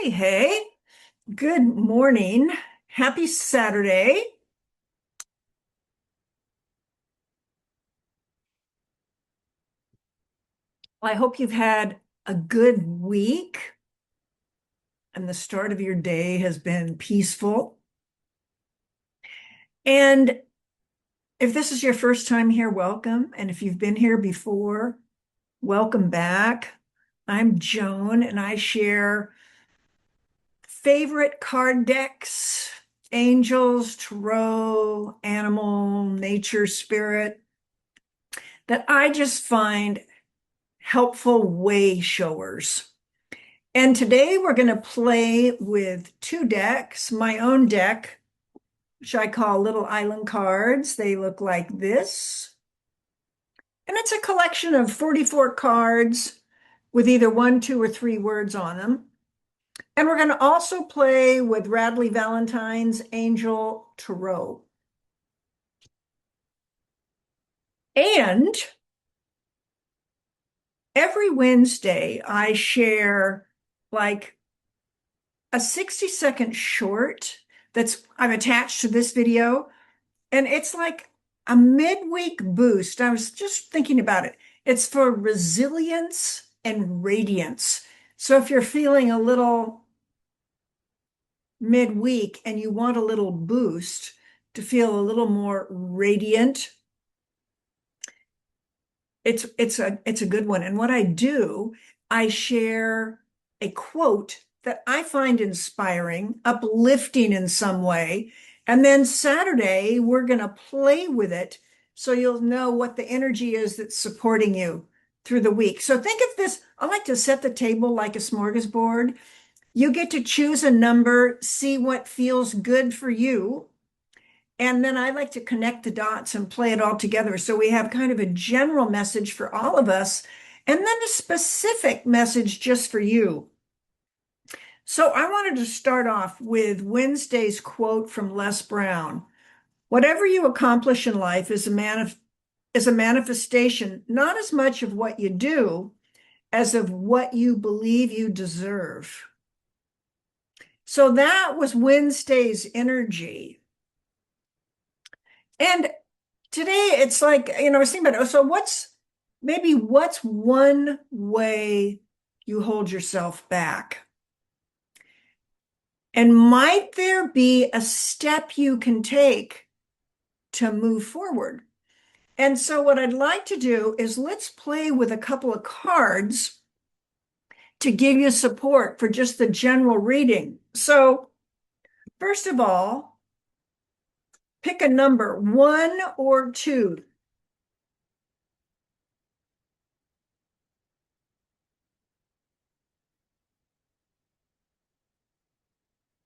Hey, hey, good morning. Happy Saturday. I hope you've had a good week and the start of your day has been peaceful. And if this is your first time here, welcome. And if you've been here before, welcome back. I'm Joan and I share favorite card decks, angels, tarot, animal, nature, spirit, that I just find helpful way showers. And today we're going to play with two decks, my own deck, which I call Little Island Cards. They look like this. And it's a collection of 44 cards with either one, two, or three words on them. And we're going to also play with Radley Valentine's Angel Tarot. And every Wednesday, I share like a 60-second short that's I've attached to this video. And it's like a midweek boost. I was just thinking about it. It's for resilience and radiance. So if you're feeling a little midweek and you want a little boost to feel a little more radiant, it's a good one. And what I do, I share a quote that I find inspiring, uplifting in some way. And then Saturday, we're going to play with it so you'll know what the energy is that's supporting you through the week. So think of this, I like to set the table like a smorgasbord. You get to choose a number, see what feels good for you. And then I like to connect the dots and play it all together. So we have kind of a general message for all of us, and then a specific message just for you. So I wanted to start off with Wednesday's quote from Les Brown. Whatever you accomplish in life is a manifestation, not as much of what you do as of what you believe you deserve. So that was Wednesday's energy. And today it's like, I was thinking about it. So what's one way you hold yourself back? And might there be a step you can take to move forward? And so what I'd like to do is let's play with a couple of cards to give you support for just the general reading. So first of all, pick a number, 1 or 2.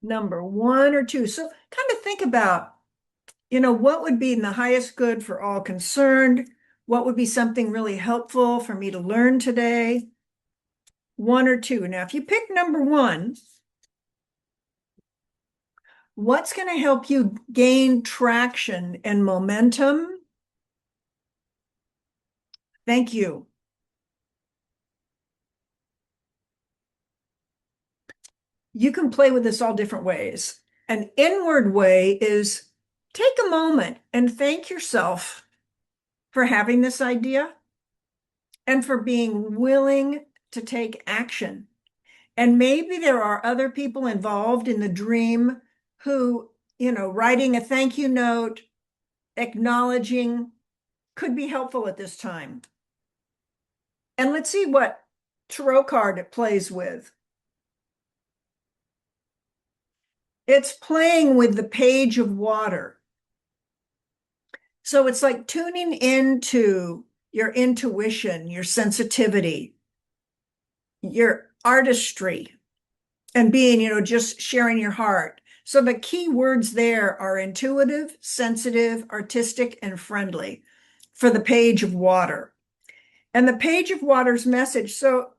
Number 1 or 2. So kind of think about, what would be in the highest good for all concerned? What would be something really helpful for me to learn today? 1 or 2. Now, if you pick number 1, what's going to help you gain traction and momentum? Thank you. You can play with this all different ways. An inward way is take a moment and thank yourself for having this idea and for being willing to take action. And maybe there are other people involved in the dream who, writing a thank you note, acknowledging could be helpful at this time. And let's see what tarot card it plays with. It's playing with the Page of Water. So it's like tuning into your intuition, your sensitivity, your artistry, and being, just sharing your heart. So the key words there are intuitive, sensitive, artistic, and friendly for the Page of Water. And the Page of Water's message. So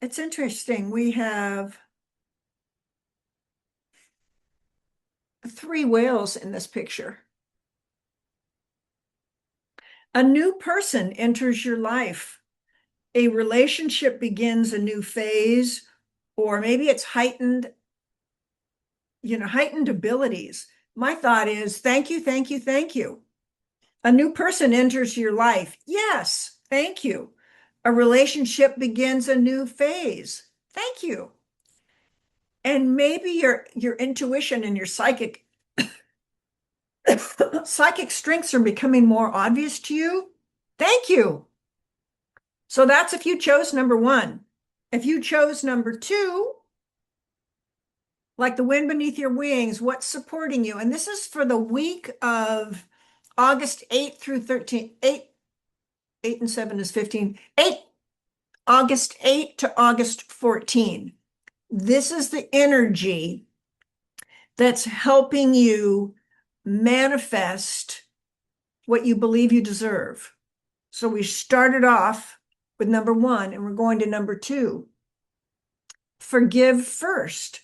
it's interesting. We have 3 whales in this picture. A new person enters your life. A relationship begins a new phase, or maybe it's heightened abilities. My thought is thank you, thank you, thank you. A new person enters your life. Yes, thank you. A relationship begins a new phase. Thank you. And maybe your intuition and your psychic strengths are becoming more obvious to you. Thank you. So that's if you chose number one. If you chose number two, like the wind beneath your wings, what's supporting you? And this is for the week of August 8th through 13th. 8 and 7 is 15. August 8 to August 14. This is the energy that's helping you manifest what you believe you deserve. So we started off with number one, and we're going to number two. Forgive first.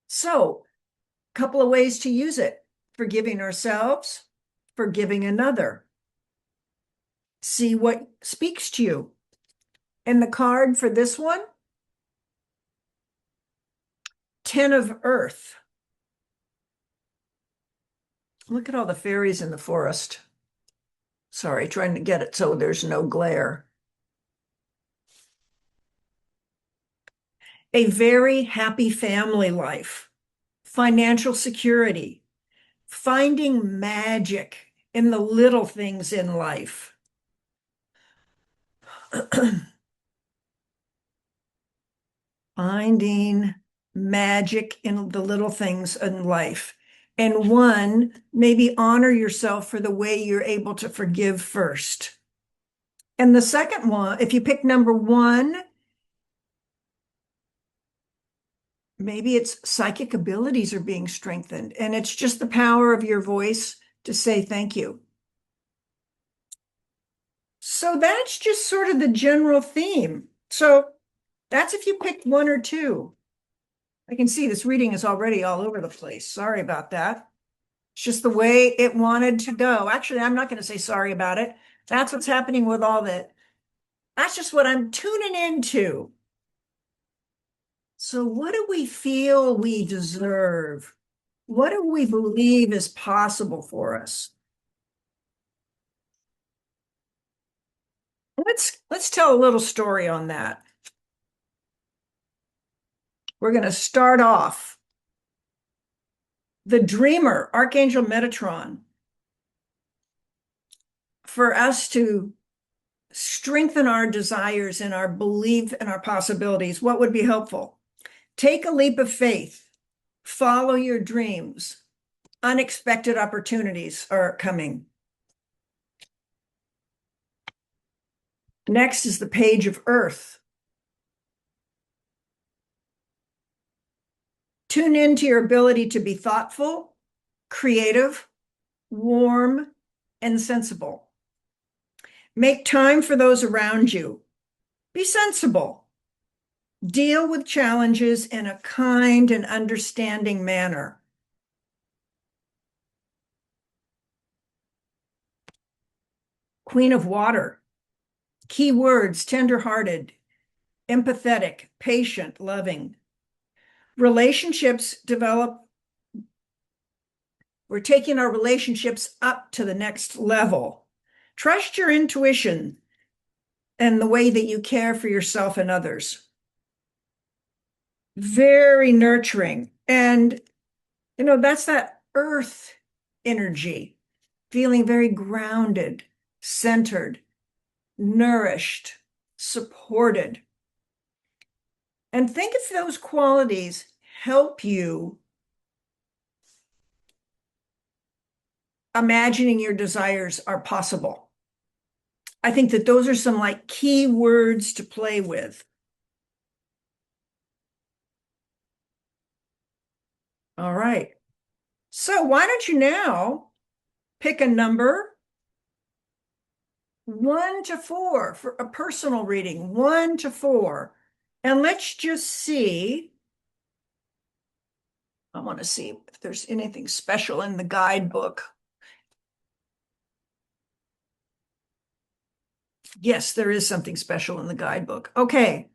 So, a couple of ways to use it: forgiving ourselves, forgiving another. See what speaks to you. And the card for this one, 10 of Earth. Look at all the fairies in the forest. Sorry, trying to get it so there's no glare. A very happy family life, financial security, finding magic in the little things in life. Finding magic in the little things in life. And one, maybe honor yourself for the way you're able to forgive first. And the second one, if you pick number one, maybe it's psychic abilities are being strengthened, and it's just the power of your voice to say thank you. So that's just sort of the general theme. So that's if you pick one or two. I can see this reading is already all over the place. Sorry about that. It's just the way it wanted to go. Actually, I'm not going to say sorry about it. That's what's happening with all that. That's just what I'm tuning into. So what do we feel we deserve? What do we believe is possible for us? Let's tell a little story on that. We're going to start off. The dreamer, Archangel Metatron, for us to strengthen our desires and our belief and our possibilities, what would be helpful? Take a leap of faith. Follow your dreams. Unexpected opportunities are coming. Next is the page of Earth. Tune into your ability to be thoughtful, creative, warm, and sensible. Make time for those around you. Be sensible. Deal with challenges in a kind and understanding manner. Queen of Water. Key words: tender-hearted, empathetic, patient, loving. Relationships develop. We're taking our relationships up to the next level. Trust your intuition and the way that you care for yourself and others. Very nurturing. And, that's that earth energy, feeling very grounded, centered, nourished, supported. And think if those qualities help you imagining your desires are possible. I think that those are some key words to play with. All right. So why don't you now pick a number 1 to 4 for a personal reading, 1 to 4. And let's just see. I want to see if there's anything special in the guidebook. Yes, there is something special in the guidebook. Okay,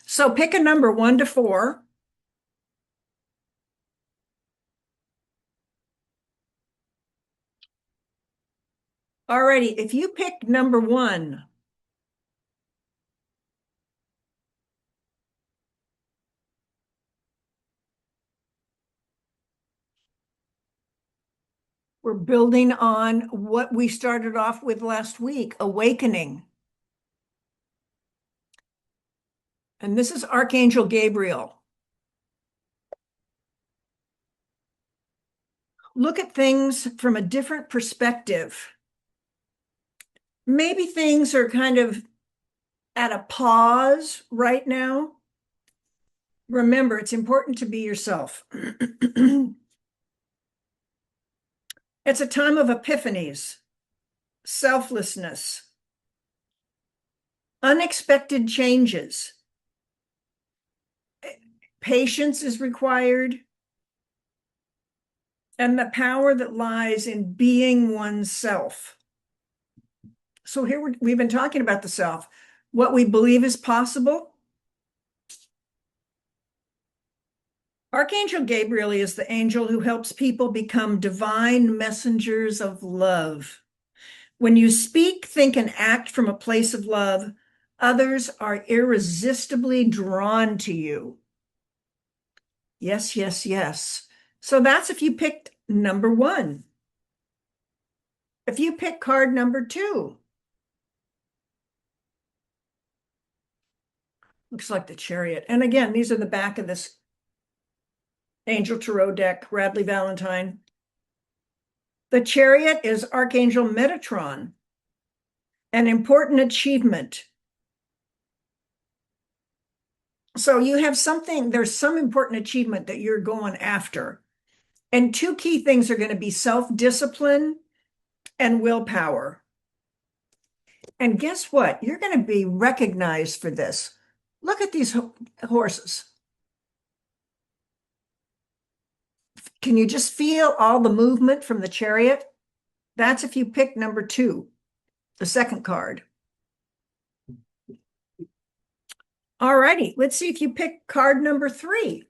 so pick a number 1 to 4. Alrighty, if you pick number 1, we're building on what we started off with last week, awakening. And this is Archangel Gabriel. Look at things from a different perspective. Maybe things are kind of at a pause right now. Remember, it's important to be yourself. It's a time of epiphanies, selflessness, unexpected changes. Patience is required, and the power that lies in being oneself. So here we've been talking about the self, what we believe is possible. Archangel Gabriel is the angel who helps people become divine messengers of love. When you speak, think, and act from a place of love, others are irresistibly drawn to you. Yes, yes, yes. So that's if you picked number 1. If you pick card number 2, looks like the Chariot. And again, these are the back of this Angel Tarot deck, Radley Valentine. The Chariot is Archangel Metatron, an important achievement. So you have something, there's some important achievement that you're going after. And 2 key things are going to be self-discipline and willpower. And guess what? You're going to be recognized for this. Look at these horses. Can you just feel all the movement from the Chariot? That's if you pick number 2, the second card. All righty, let's see if you pick card number 3.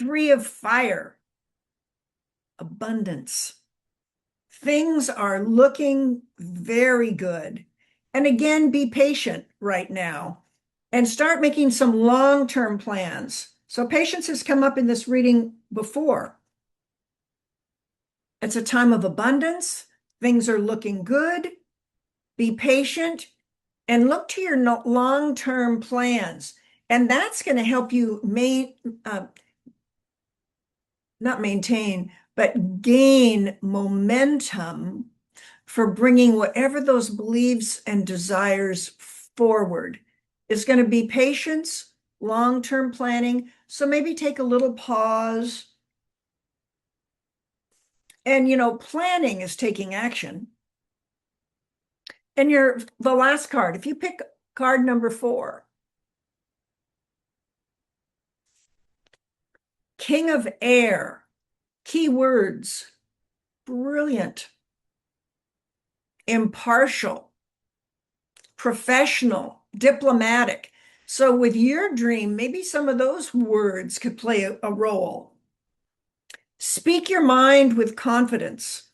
Three of Fire, abundance. Things are looking very good. And again, be patient right now and start making some long-term plans. So patience has come up in this reading before. It's a time of abundance. Things are looking good. Be patient and look to your long-term plans. And that's going to help you not maintain, but gain momentum for bringing whatever those beliefs and desires forward. It's going to be patience, long-term planning. So maybe take a little pause. And, planning is taking action. And the last card, if you pick card number 4, King of Air, keywords, brilliant, impartial, professional, diplomatic. So with your dream, maybe some of those words could play a role. Speak your mind with confidence.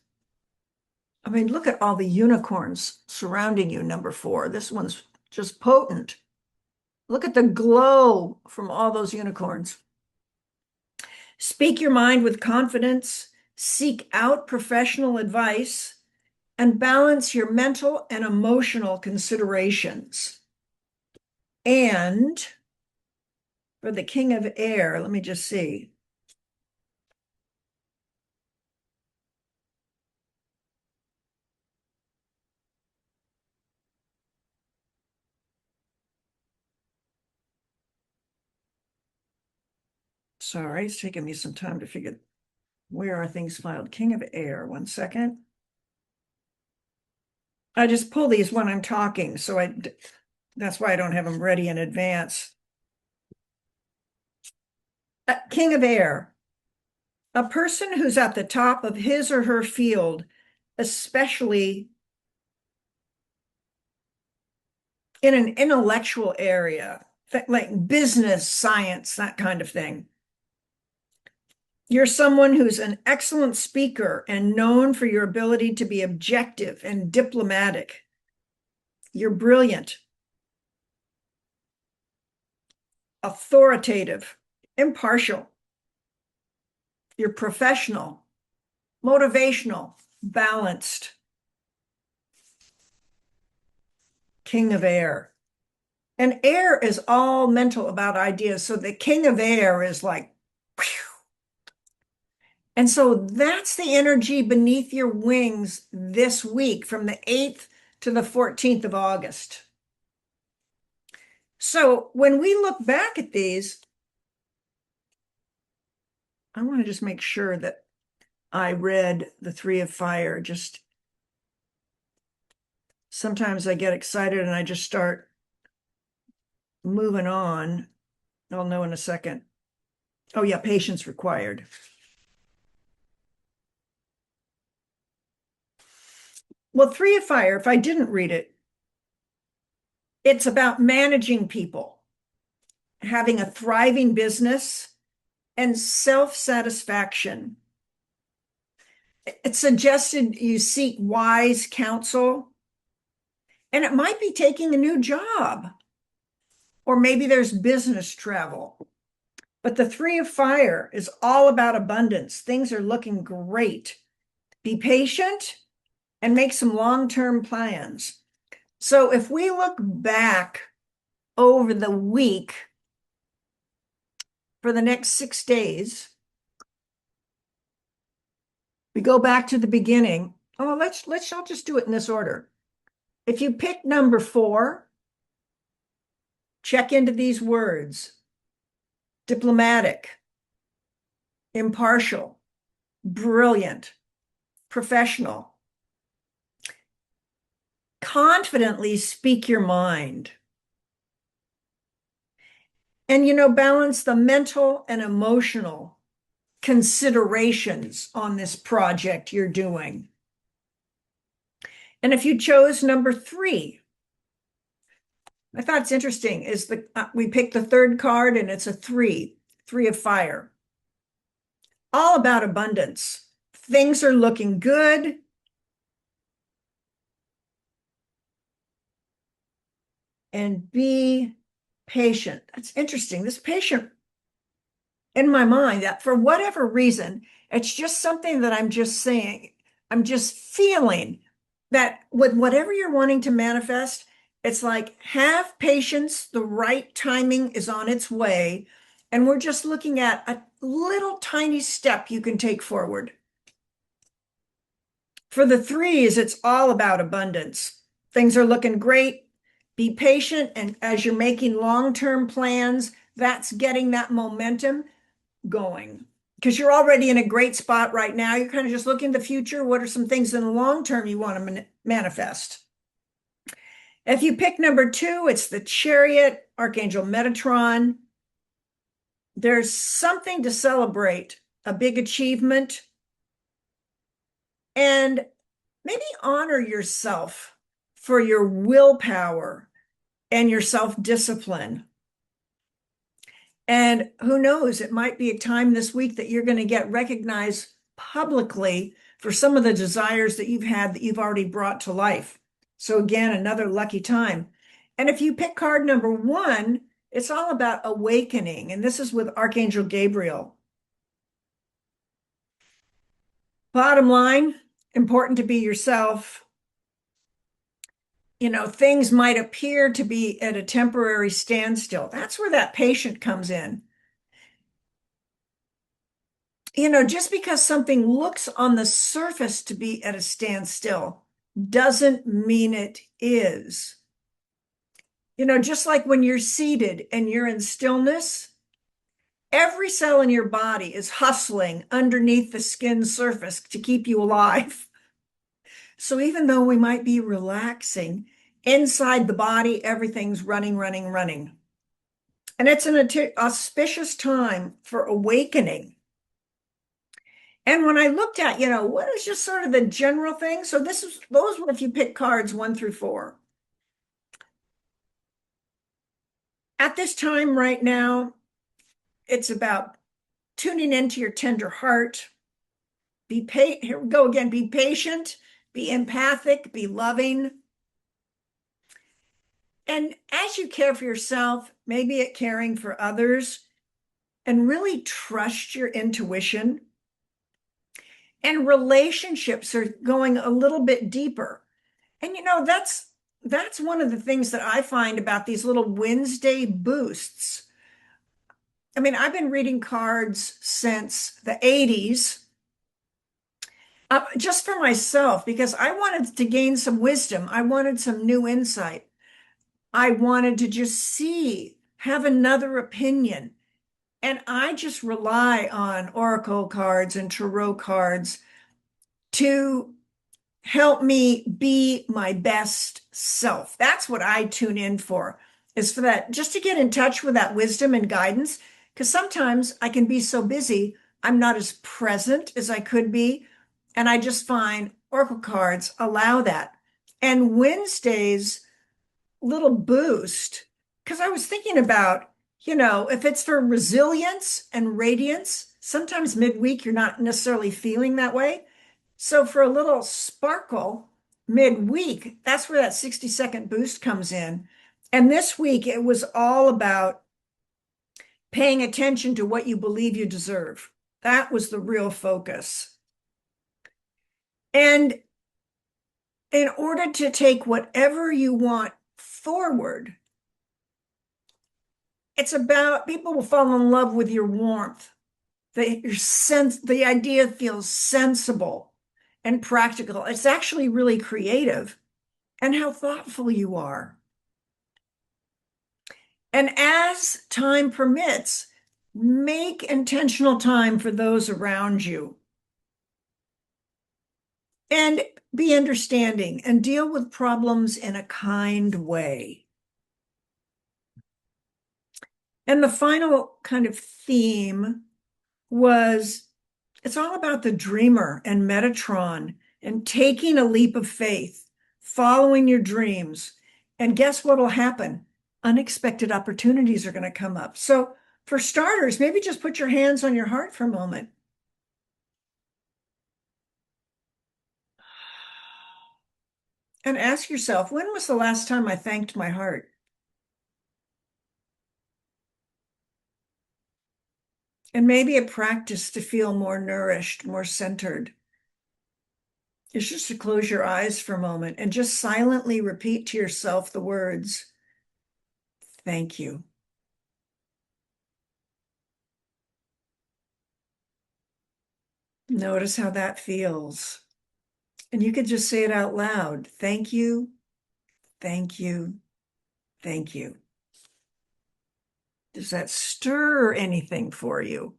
I mean, look at all the unicorns surrounding you, number 4. This one's just potent. Look at the glow from all those unicorns. Speak your mind with confidence, seek out professional advice, and balance your mental and emotional considerations. And for the King of Air, let me just see. Sorry, it's taking me some time to figure where are things filed. King of Air, 1 second. I just pull these when I'm talking, so that's why I don't have them ready in advance. King of Air, A person who's at the top of his or her field, especially in an intellectual area, like business, science, that kind of thing. You're someone who's an excellent speaker and known for your ability to be objective and diplomatic. You're brilliant, authoritative, impartial. You're professional, motivational, balanced, king of air. And air is all mental about ideas. So the king of air is like, whew. And so that's the energy beneath your wings this week from the 8th to the 14th of August. So when we look back at these, I want to just make sure that I read the Three of Fire. Just sometimes I get excited and I just start moving on. I'll know in a second. Oh, yeah, patience required. Well, Three of Fire, if I didn't read it, it's about managing people, having a thriving business, and self-satisfaction. It suggested you seek wise counsel, and it might be taking a new job, or maybe there's business travel. But the Three of Fire is all about abundance. Things are looking great. Be patient and make some long-term plans. So if we look back over the week for the next 6 days, we go back to the beginning. Oh, I'll just do it in this order. If you pick number 4, check into these words: diplomatic, impartial, brilliant, professional. Confidently speak your mind. And, balance the mental and emotional considerations on this project you're doing. And if you chose number 3, I thought it's interesting is we picked the third card and it's a 3 of fire. All about abundance. Things are looking good. And be patient. That's interesting. This patient, in my mind, that for whatever reason, it's just something that I'm just saying. I'm just feeling that with whatever you're wanting to manifest, it's like have patience. The right timing is on its way. And we're just looking at a little tiny step you can take forward. For the 3s, it's all about abundance. Things are looking great. Be patient. And as you're making long-term plans, that's getting that momentum going. Because you're already in a great spot right now. You're kind of just looking at the future. What are some things in the long term you want to manifest? If you pick number 2, it's the Chariot, Archangel Metatron. There's something to celebrate, a big achievement. And maybe honor yourself for your willpower and your self-discipline. And who knows, it might be a time this week that you're going to get recognized publicly for some of the desires that you've had that you've already brought to life. So again, another lucky time. And if you pick card number 1, it's all about awakening. And this is with Archangel Gabriel. Bottom line, important to be yourself. Things might appear to be at a temporary standstill. That's where that patient comes in. Just because something looks on the surface to be at a standstill doesn't mean it is. Just like when you're seated and you're in stillness, every cell in your body is hustling underneath the skin surface to keep you alive. So even though we might be relaxing, inside the body, everything's running, running, running. And it's an auspicious time for awakening. And when I looked at, what is just sort of the general thing? So those were if you pick cards 1 through 4. At this time right now, it's about tuning into your tender heart. Here we go again. Be patient, be empathic, be loving. And as you care for yourself, maybe at caring for others, and really trust your intuition. And relationships are going a little bit deeper. And that's one of the things that I find about these little Wednesday boosts. I mean, I've been reading cards since the 80s, just for myself, because I wanted to gain some wisdom. I wanted some new insight. I wanted to just have another opinion. And I just rely on oracle cards and tarot cards to help me be my best self. That's what I tune in for, is for that, just to get in touch with that wisdom and guidance. Because sometimes I can be so busy, I'm not as present as I could be. And I just find oracle cards allow that. And Wednesday's little boost, because I was thinking about, if it's for resilience and radiance, sometimes midweek you're not necessarily feeling that way. So for a little sparkle midweek, that's where that 60-second boost comes in. And this week it was all about paying attention to what you believe you deserve. That was the real focus. And in order to take whatever you want forward, it's about people will fall in love with your warmth. The idea feels sensible and practical. It's actually really creative, and how thoughtful you are. And as time permits, make intentional time for those around you. And be understanding and deal with problems in a kind way. And the final kind of theme was it's all about the dreamer and Metatron and taking a leap of faith, following your dreams. And guess what will happen? Unexpected opportunities are going to come up. So, for starters, maybe just put your hands on your heart for a moment. And ask yourself, when was the last time I thanked my heart? And maybe a practice to feel more nourished, more centered is just to close your eyes for a moment and just silently repeat to yourself the words, thank you. Notice how that feels. And you could just say it out loud. Thank you, thank you, thank you. Does that stir anything for you?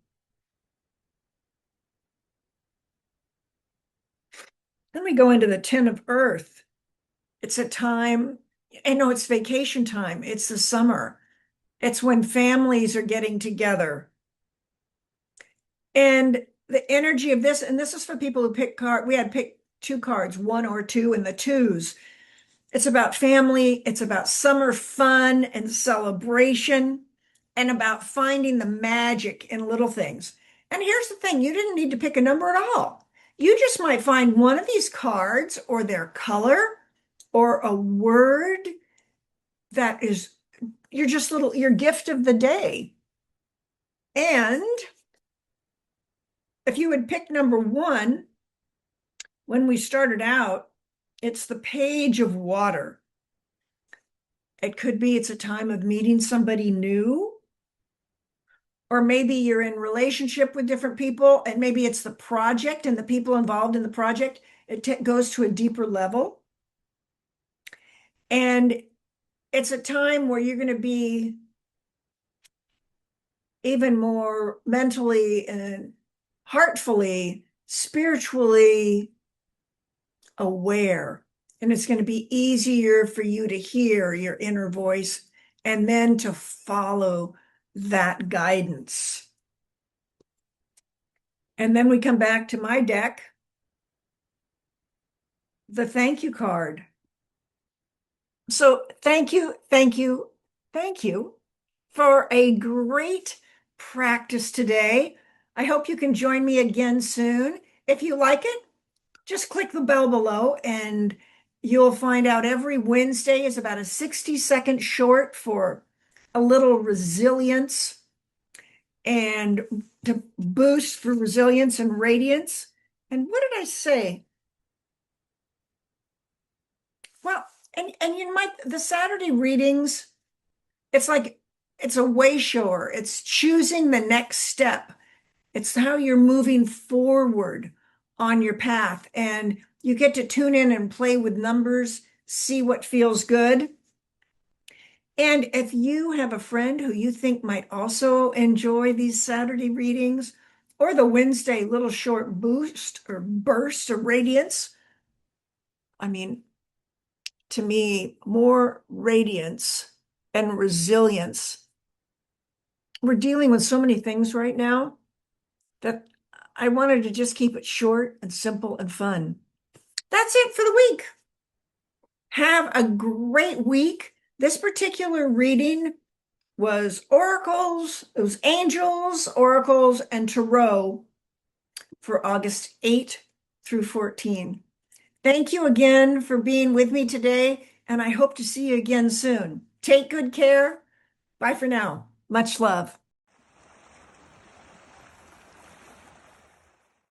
Then we go into the 10 of Earth. It's a time, I know it's vacation time. It's the summer. It's when families are getting together. And the energy of this, and this is for people who pick card. We had picked 2 cards, 1 or 2, and the 2s. It's about family. It's about summer fun and celebration, and about finding the magic in little things. And here's the thing, you didn't need to pick a number at all. You just might find one of these cards or their color or a word that is your gift of the day. And if you would pick number 1, when we started out, it's the page of water. It could be it's a time of meeting somebody new, or maybe you're in relationship with different people, and maybe it's the project and the people involved in the project. It goes to a deeper level. And it's a time where you're going to be even more mentally and heartfully, spiritually aware. And it's going to be easier for you to hear your inner voice and then to follow that guidance. And then we come back to my deck, the thank you card. So thank you for a great practice today. I hope you can join me again soon. If you like it, just click the bell below and you'll find out every Wednesday is about a 60-second short for a little resilience and to boost for resilience and radiance. And what did I say? Well, and you might the Saturday readings, it's like it's a way shower. It's choosing the next step. It's how you're moving forward on your path. And you get to tune in and play with numbers, see what feels good. And if you have a friend who you think might also enjoy these Saturday readings or the Wednesday little short boost or burst of radiance, I mean, to me, more radiance and resilience. We're dealing with so many things right now that I wanted to just keep it short and simple and fun. That's it for the week. Have a great week. This particular reading was oracles, it was angels, oracles, and tarot for August 8 through 14. Thank you again for being with me today, and I hope to see you again soon. Take good care. Bye for now. Much love.